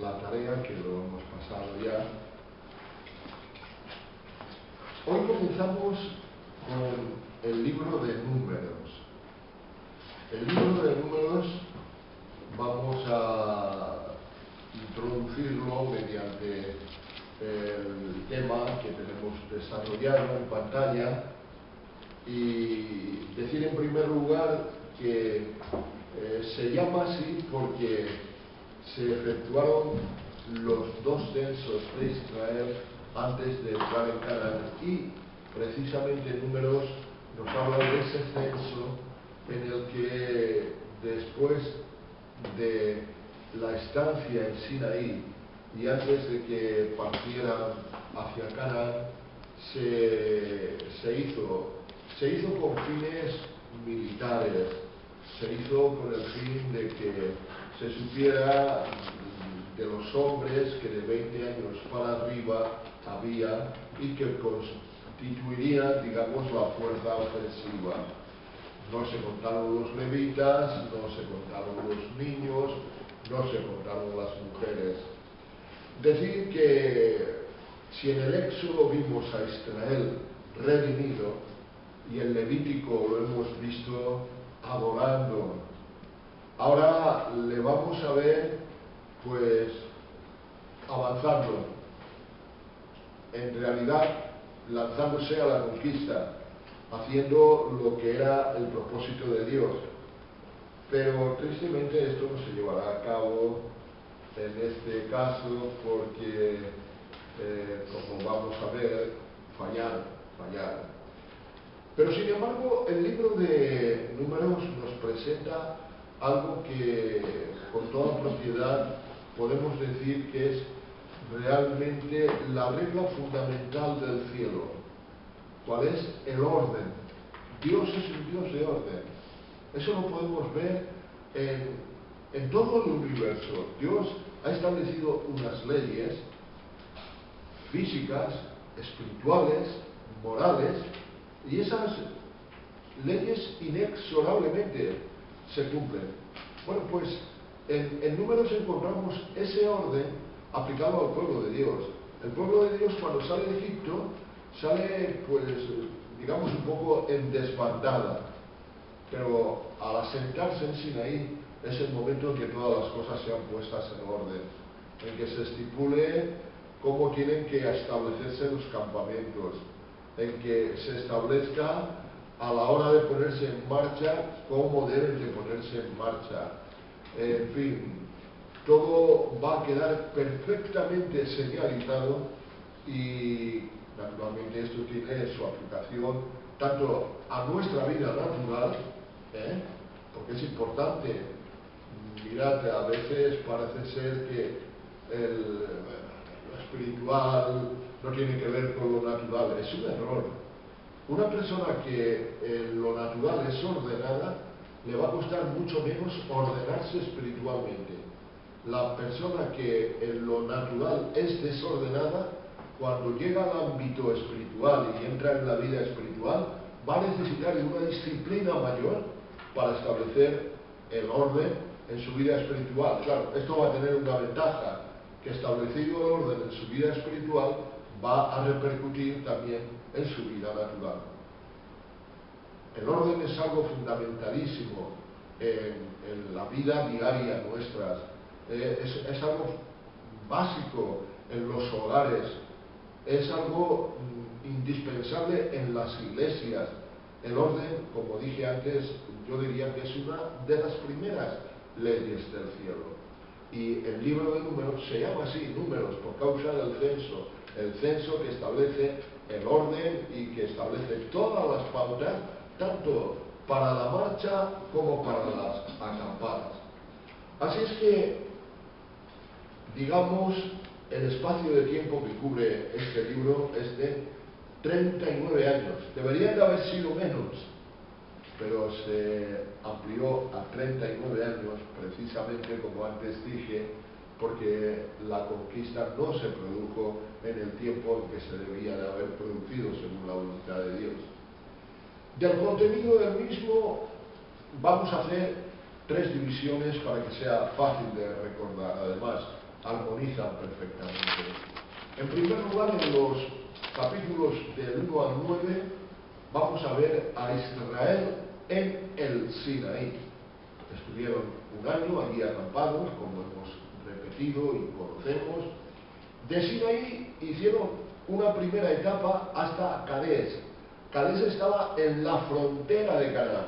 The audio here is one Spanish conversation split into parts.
La tarea que lo hemos pasado ya. Hoy comenzamos con el libro de Números. El libro de Números vamos a introducirlo mediante el tema que tenemos desarrollado en pantalla y decir en primer lugar que se llama así porque se efectuaron los dos censos de Israel antes de entrar en Canaán y precisamente Números nos habla de ese censo en el que después de la estancia en Sinaí y antes de que partieran hacia Canaán se hizo con fines militares, se hizo con el fin de que se supiera de los hombres que de 20 años para arriba había y que constituirían, digamos, la fuerza ofensiva. No se contaron los levitas, no se contaron los niños, no se contaron las mujeres. Decir que si en el Éxodo vimos a Israel redimido y en Levítico lo hemos visto adorando, ahora le vamos a ver pues avanzando, en realidad lanzándose a la conquista, haciendo lo que era el propósito de Dios. Pero tristemente esto no se llevará a cabo en este caso porque, como vamos a ver, fallaron. Pero sin embargo, el libro de Números nos presenta algo que con toda propiedad podemos decir que es realmente la regla fundamental del cielo. ¿Cuál es? El orden. Dios es un Dios de orden. Eso lo podemos ver en todo el universo. Dios ha establecido unas leyes físicas, espirituales, morales, y esas leyes inexorablemente se cumplen. Bueno, pues en Números encontramos ese orden aplicado al pueblo de Dios. El pueblo de Dios, cuando sale de Egipto, sale, pues, digamos, un poco en desbandada. Pero al asentarse en Sinaí es el momento en que todas las cosas sean puestas en orden, en que se estipule cómo tienen que establecerse los campamentos, en que se establezca a la hora de ponerse en marcha cómo deben de ponerse en marcha. En fin, todo va a quedar perfectamente señalizado y naturalmente esto tiene su aplicación tanto a nuestra vida natural, porque es importante. Mirad, a veces parece ser que lo espiritual no tiene que ver con lo natural. Es un error. Una persona que en lo natural es ordenada, le va a costar mucho menos ordenarse espiritualmente. La persona que en lo natural es desordenada, cuando llega al ámbito espiritual y entra en la vida espiritual, va a necesitar de una disciplina mayor para establecer el orden en su vida espiritual. Claro, esto va a tener una ventaja, que establecido el orden en su vida espiritual va a repercutir también en su vida natural. El orden es algo fundamentalísimo en la vida diaria nuestra, es algo básico en los hogares, es algo indispensable en las iglesias. El orden, como dije antes, yo diría que es una de las primeras leyes del cielo. Y el libro de Números se llama así, Números, por causa del censo. El censo que establece el orden y que establece todas las pautas, tanto para la marcha como para las acampadas. Así es que, digamos, el espacio de tiempo que cubre este libro es de 39 años. Deberían de haber sido menos, pero se amplió a 39 años, precisamente como antes dije, porque la conquista no se produjo en el tiempo en que se debía de haber producido según la voluntad de Dios. Del contenido del mismo vamos a hacer tres divisiones para que sea fácil de recordar. Además, armonizan perfectamente. En primer lugar, en los capítulos del 1 al 9, vamos a ver a Israel en el Sinaí. Estuvieron un año allí acampados, como hemos repetido y conocemos. De Sinaí hicieron una primera etapa hasta Cadés. Cadés estaba en la frontera de Canaán.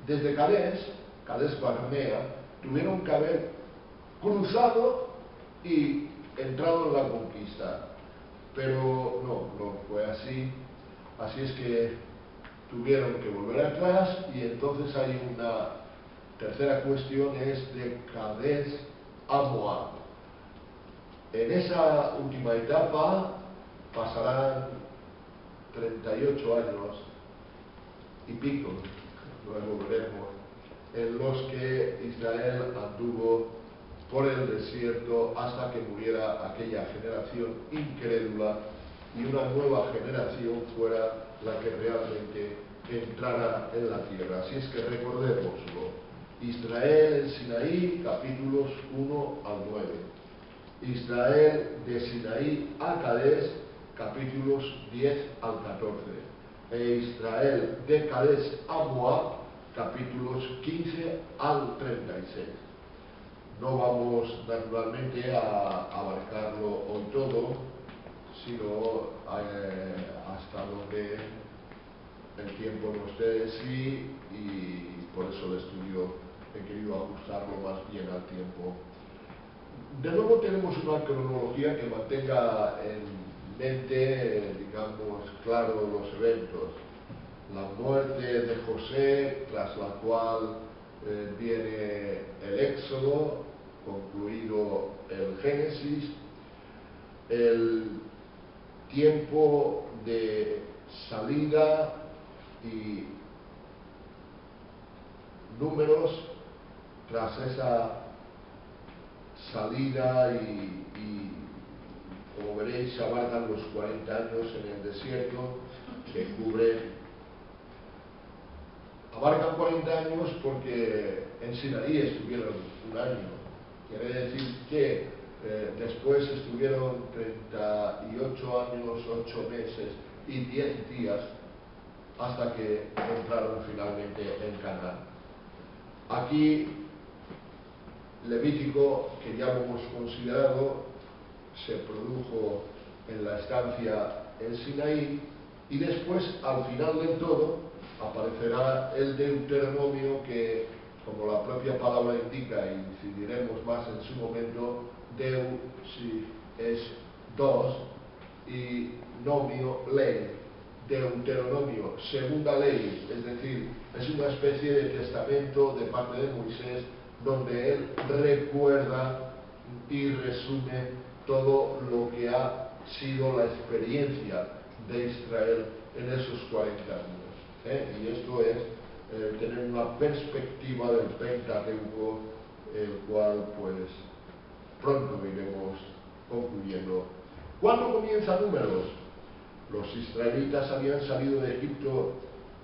Desde Cadés Barnea, tuvieron que haber cruzado y entrado en la conquista. Pero no fue así. Así es que tuvieron que volver atrás, y entonces hay una tercera cuestión, es de Cadés a Moab. En esa última etapa pasarán 38 años y pico, luego veremos, en los que Israel anduvo por el desierto hasta que muriera aquella generación incrédula y una nueva generación fuera la que realmente entrara en la tierra. Así es que recordémoslo. Israel en Sinaí, capítulos 1 al 9. Israel de Sinaí a Cadés, capítulos 10 al 14. E Israel de Cadés a Moab, capítulos 15 al 36. No vamos naturalmente a abarcarlo hoy todo, sino hasta donde el tiempo nos dé de sí, y por eso el estudio he querido ajustarlo más bien al tiempo. De nuevo tenemos una cronología que mantenga en mente, digamos, claro los eventos. La muerte de José, tras la cual viene el Éxodo, concluido el Génesis, el tiempo de salida y números, tras esa salida y como veréis abarcan los 40 años en el desierto, que abarcan 40 años porque en Sinaí estuvieron un año. Quiere decir que después estuvieron 38 años, 8 meses y 10 días hasta que entraron finalmente en Canaán. Aquí Levítico, que ya lo hemos considerado, se produjo en la estancia en Sinaí, y después, al final del todo, aparecerá el Deuteronomio, que, como la propia palabra indica, e incidiremos más en su momento, Deu si es dos, y nomio, ley. Deuteronomio, segunda ley, es decir, es una especie de testamento de parte de Moisés, donde él recuerda y resume todo lo que ha sido la experiencia de Israel en esos 40 años. Y esto es tener una perspectiva del Pentateuco, el cual pues pronto iremos concluyendo. ¿Cuándo comienza Números? Los israelitas habían salido de Egipto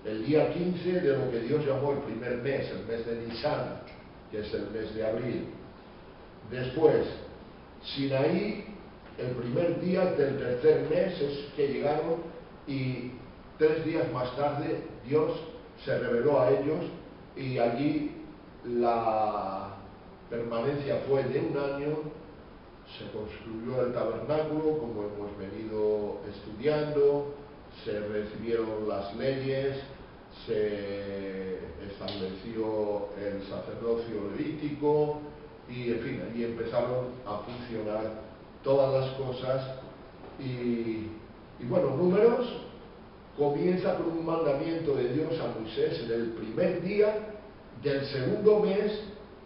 el día 15 de lo que Dios llamó el primer mes, el mes de Nisan, que es el mes de abril. Después, Sinaí, el primer día del tercer mes es que llegaron, y 3 días más tarde Dios se reveló a ellos, y allí la permanencia fue de un año. Se construyó el tabernáculo, como hemos venido estudiando, se recibieron las leyes, se estableció el sacerdocio levítico, y en fin, allí empezaron a funcionar todas las cosas. Y bueno, Números comienza con un mandamiento de Dios a Moisés en el primer día del segundo mes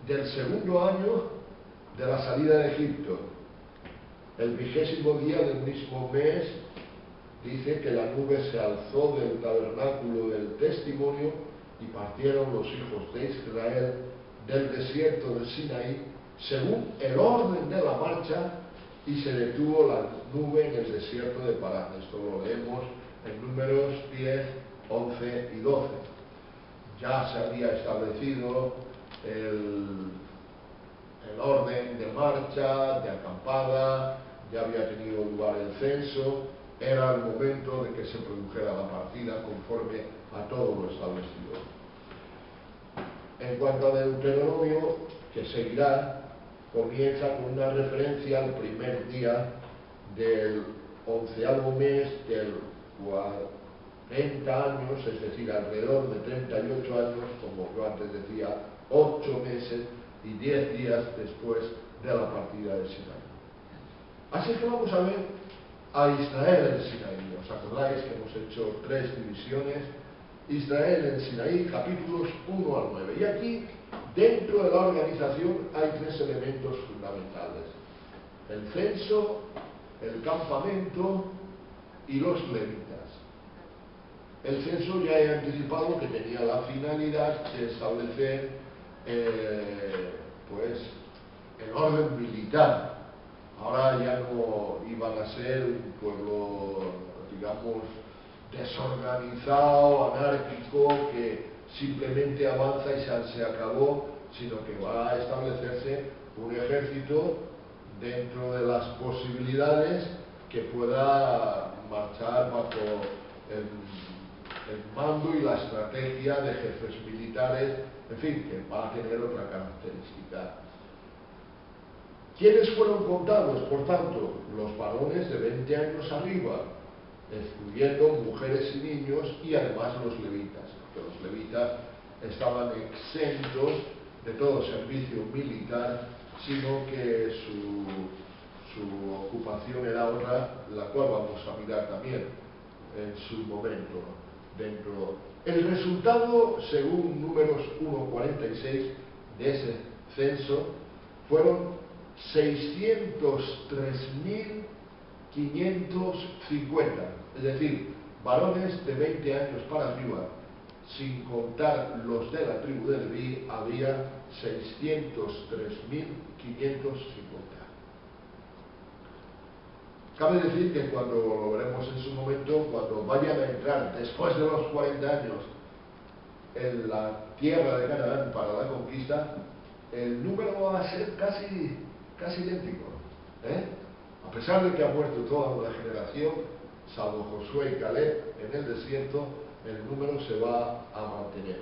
del segundo año de la salida de Egipto. El 20º día del mismo mes dice que la nube se alzó del tabernáculo del testimonio, y partieron los hijos de Israel del desierto de Sinaí según el orden de la marcha, y se detuvo la nube en el desierto de Parán. Esto lo leemos en Números 10, 11 y 12. Ya se había establecido el orden de marcha, de acampada, ya había tenido lugar el censo, era el momento de que se produjera la partida conforme a todo lo establecido. En cuanto a Deuteronomio, que seguirá, comienza con una referencia al primer día del 11º mes del 40 años, es decir, alrededor de 38 años, como yo antes decía, 8 meses y 10 días después de la partida de Sinaí. Así que vamos a ver a Israel en Sinaí. ¿Os acordáis que hemos hecho 3 divisiones? Israel en Sinaí, capítulos 1 al 9. Y aquí, dentro de la organización, hay 3 elementos fundamentales: el censo, el campamento y los levitas. El censo ya he anticipado que tenía la finalidad de establecer pues el orden militar. Ahora ya no iban a ser un pueblo, digamos, desorganizado, anárquico, que simplemente avanza y se acabó, sino que va a establecerse un ejército dentro de las posibilidades que pueda marchar bajo el mando y la estrategia de jefes militares, en fin, que va a tener otra característica. ¿Quiénes fueron contados? Por tanto, los varones de 20 años arriba, excluyendo mujeres y niños, y además los levitas, porque los levitas estaban exentos de todo servicio militar, sino que su ocupación era otra, la cual vamos a mirar también en su momento. El resultado, según Números 1:46 de ese censo, fueron 603.550, es decir, varones de 20 años para arriba, sin contar los de la tribu de Leví, había 603.550. Cabe decir que cuando lo veremos en su momento, cuando vayan a entrar después de los 40 años en la tierra de Canaán para la conquista, el número va a ser casi idéntico. A pesar de que ha muerto toda una generación, salvo Josué y Caleb en el desierto, el número se va a mantener.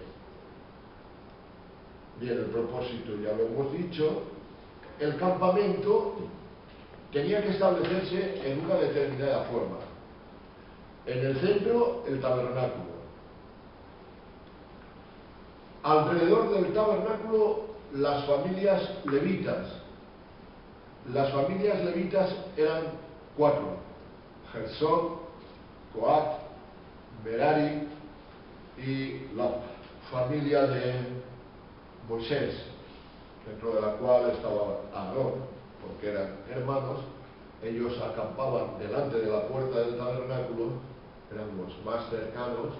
Bien, el propósito ya lo hemos dicho. El campamento tenía que establecerse en una determinada forma. En el centro, el tabernáculo. Alrededor del tabernáculo, las familias levitas. Las familias levitas eran 4: Gersón, Coat, Merari y la familia de Moisés, dentro de la cual estaba Aarón, porque eran hermanos. Ellos acampaban delante de la puerta del tabernáculo, eran los más cercanos.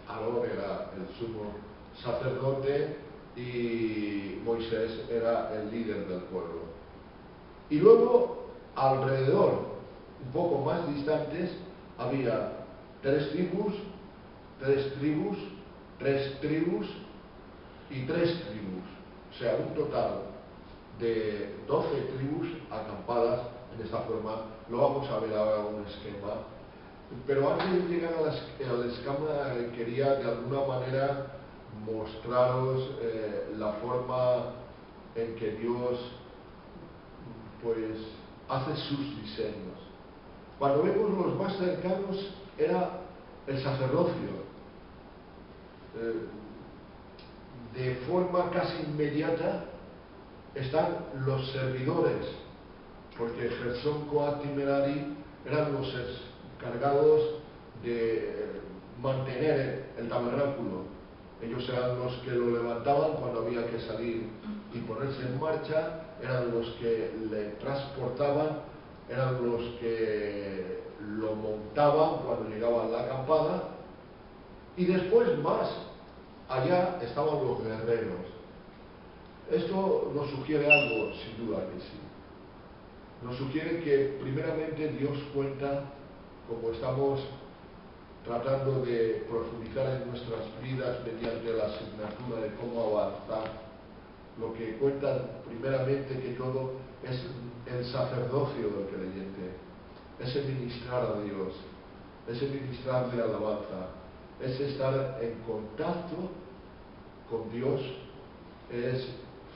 Aarón era el sumo sacerdote y Moisés era el líder del pueblo. Y luego, alrededor, un poco más distantes, había 3 tribus y 3 tribus. O sea, un total de 12 tribus acampadas en esta forma. Lo vamos a ver ahora en un esquema. Pero antes de llegar al esquema, quería de alguna manera mostraros la forma en que Dios pues hace sus diseños. Cuando vemos los más cercanos, era el sacerdocio. De forma casi inmediata están los servidores, porque Gersón, Coat y Merari eran los encargados de mantener el tabernáculo. Ellos eran los que lo levantaban cuando había que salir y ponerse en marcha, eran los que le transportaban, eran los que lo montaban cuando llegaba a la acampada, y después más allá estaban los guerreros. Esto nos sugiere algo, sin duda que sí. Nos sugiere que primeramente Dios cuenta, como estamos tratando de profundizar en nuestras vidas mediante la asignatura de cómo avanzar, lo que cuenta primeramente que todo es el sacerdocio del creyente, ese ministrar a Dios, ese ministrar de alabanza, ese estar en contacto con Dios, es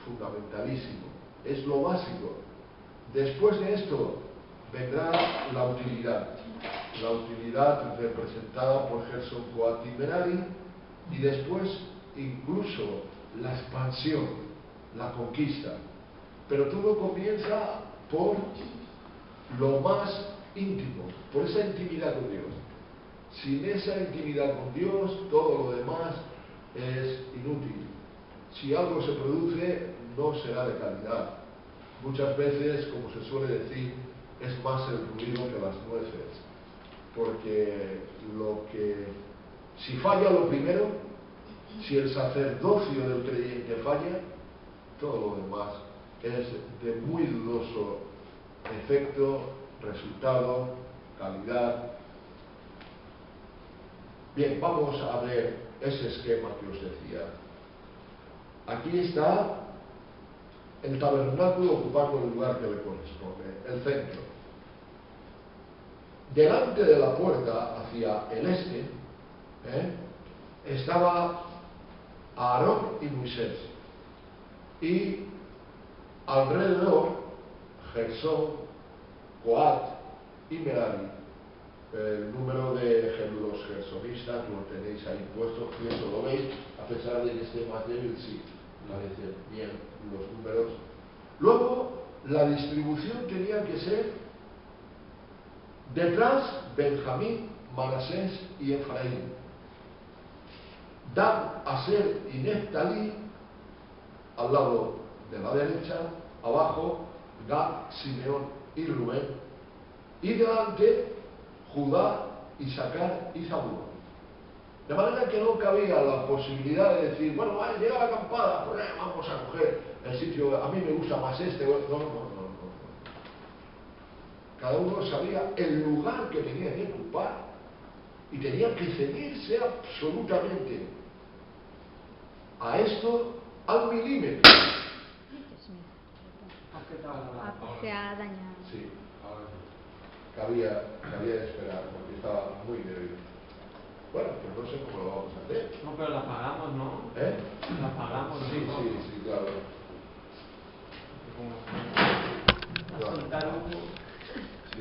fundamentalísimo, es lo básico. Después de esto vendrá la utilidad representada por Gerson Coat y Merari, y después incluso la expansión, la conquista. Pero todo comienza por lo más íntimo, por esa intimidad con Dios. Sin esa intimidad con Dios, todo lo demás es inútil. Si algo se produce, no será de calidad. Muchas veces, como se suele decir, es más el ruido que las nueces. Porque si falla lo primero, si el sacerdocio del creyente falla, todo lo demás es de muy dudoso efecto, resultado, calidad. Bien, vamos a ver ese esquema que os decía. Aquí está el tabernáculo ocupando el lugar que le corresponde, el centro. Delante de la puerta hacia el este estaba Aarón y Moisés, y alrededor Gersón, Coat y Merari. El número de los gersonistas lo tenéis ahí puesto, si eso lo veis, a pesar de que esté más débil, sí, parecen bien los números. Luego, la distribución tenía que ser detrás Benjamín, Manasés y Efraín. Dan, Aser y Neftalí al lado de la derecha, abajo Gad, Simeón y Rubén, y delante Judá, Isaacar y Zabulón. De manera que no cabía la posibilidad de decir, bueno, llega la acampada, pues vamos a coger el sitio, a mí me gusta más este. No. Cada uno sabía el lugar que tenía que ocupar y tenía que ceñirse absolutamente a esto al milímetro. Se ha dañado. Sí, cabía de esperar porque estaba muy débil. Bueno, pues no sé cómo lo vamos a hacer. No, pero la pagamos, ¿no? ¿Eh? La pagamos, ¿no? Sí, claro. Como a soltar un...